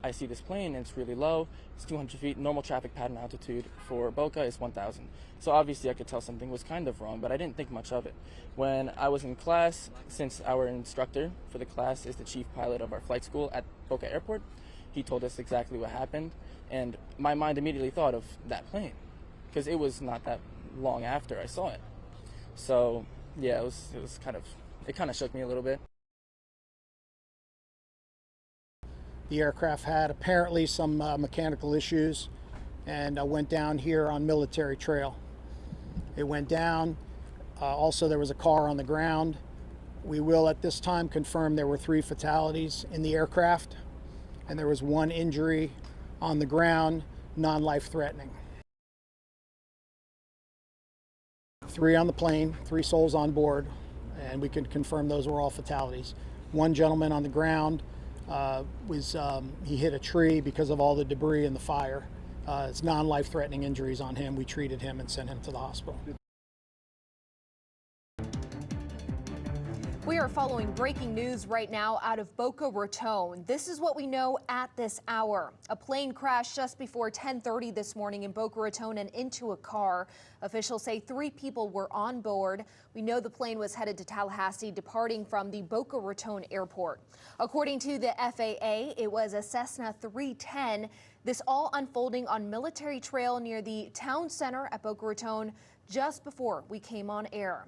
I see this plane and it's really low. It's 200 feet. Normal traffic pattern altitude for Boca is 1,000. So obviously I could tell something was kind of wrong, but I didn't think much of it. When I was in class, since our instructor for the class is the chief pilot of our flight school at Boca Airport, he told us exactly what happened, and my mind immediately thought of that plane because it was not that long after I saw it. So yeah, it kind of shook me a little bit. The aircraft had apparently some mechanical issues and went down here on Military Trail. It went down. Also, there was a car on the ground. We will at this time confirm there were 3 fatalities in the aircraft, and there was 1 injury on the ground, non-life threatening. 3 on the plane, 3 souls on board, and we can confirm those were all fatalities. 1 gentleman on the ground he hit a tree because of all the debris and the fire. It's non-life-threatening injuries on him. We treated him and sent him to the hospital. We are following breaking news right now out of Boca Raton. This is what we know at this hour. A plane crashed just before 10:30 this morning in Boca Raton and into a car. Officials say 3 people were on board. We know the plane was headed to Tallahassee, departing from the Boca Raton airport. According to the FAA, it was a Cessna 310. This all unfolding on Military Trail near the town center at Boca Raton just before we came on air.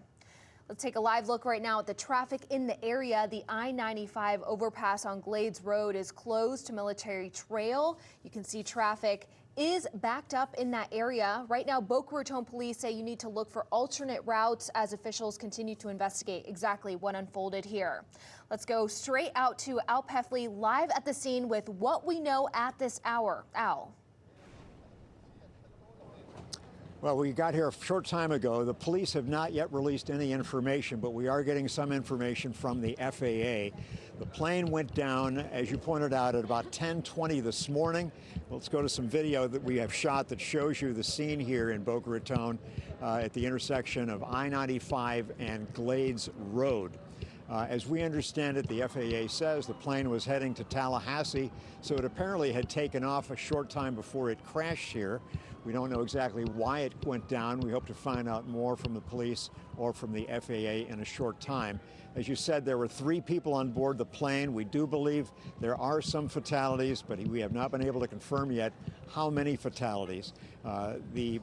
Let's take a live look right now at the traffic in the area. The I-95 overpass on Glades Road is closed to Military Trail. You can see traffic is backed up in that area. Right now, Boca Raton police say you need to look for alternate routes as officials continue to investigate exactly what unfolded here. Let's go straight out to Al Peffley live at the scene with what we know at this hour. Al. Well, we got here a short time ago. The police have not yet released any information, but we are getting some information from the FAA. The plane went down, as you pointed out, at about 10:20 this morning. Let's go to some video that we have shot that shows you the scene here in Boca Raton at the intersection of I-95 and Glades Road. As we understand it, the FAA says the plane was heading to Tallahassee, so it apparently had taken off a short time before it crashed here. We don't know exactly why it went down. We hope to find out more from the police or from the FAA in a short time. As you said, there were 3 people on board the plane. We do believe there are some fatalities, but we have not been able to confirm yet how many fatalities. The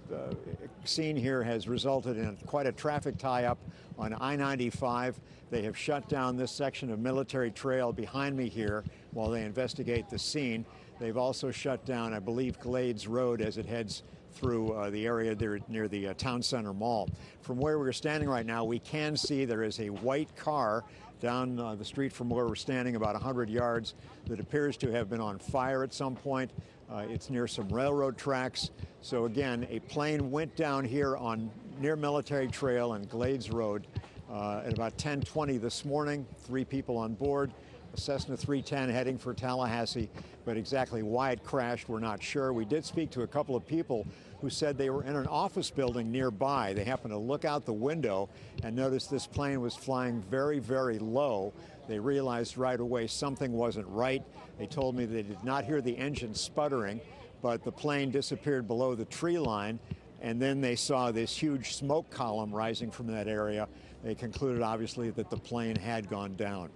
scene here has resulted in quite a traffic tie-up on I-95. They have shut down this section of Military Trail behind me here while they investigate the scene. They've also shut down, I believe, Glades Road as it heads through the area there near the Town Center Mall. From where we're standing right now, we can see there is a white car down the street from where we're standing about 100 yards that appears to have been on fire at some point. It's near some railroad tracks. So again, a plane went down here on near Military Trail and Glades Road at about 10:20 this morning. 3 people on board. A Cessna 310 heading for Tallahassee, but exactly why it crashed, we're not sure. We did speak to a couple of people who said they were in an office building nearby. They happened to look out the window and noticed this plane was flying very, very low. They realized right away something wasn't right. They told me they did not hear the engine sputtering, but the plane disappeared below the tree line, and then they saw this huge smoke column rising from that area. They concluded, obviously, that the plane had gone down.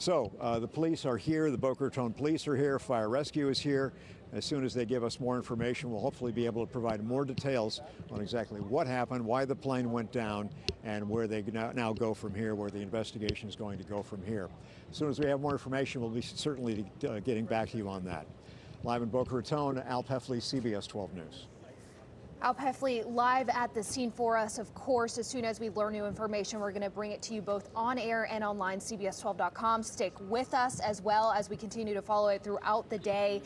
So the police are here, the Boca Raton police are here, fire rescue is here. As soon as they give us more information, we'll hopefully be able to provide more details on exactly what happened, why the plane went down, and where they now go from here, where the investigation is going to go from here. As soon as we have more information, we'll be certainly getting back to you on that. Live in Boca Raton, Al Peffley, CBS 12 News. Al Peffley live at the scene for us. Of course, as soon as we learn new information, we're going to bring it to you both on air and online, CBS12.com. Stick with us as well as we continue to follow it throughout the day.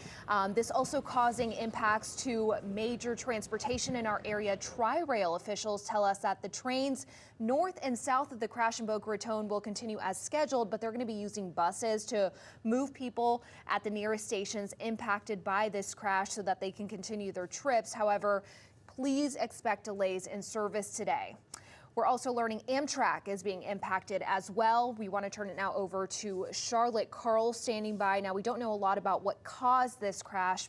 This also causing impacts to major transportation in our area. Tri-Rail officials tell us that the trains north and south of the crash in Boca Raton will continue as scheduled, but they're going to be using buses to move people at the nearest stations impacted by this crash so that they can continue their trips. However, please expect delays in service today. We're also learning Amtrak is being impacted as well. We want to turn it now over to Charlotte. Carl standing by. Now, we don't know a lot about what caused this crash.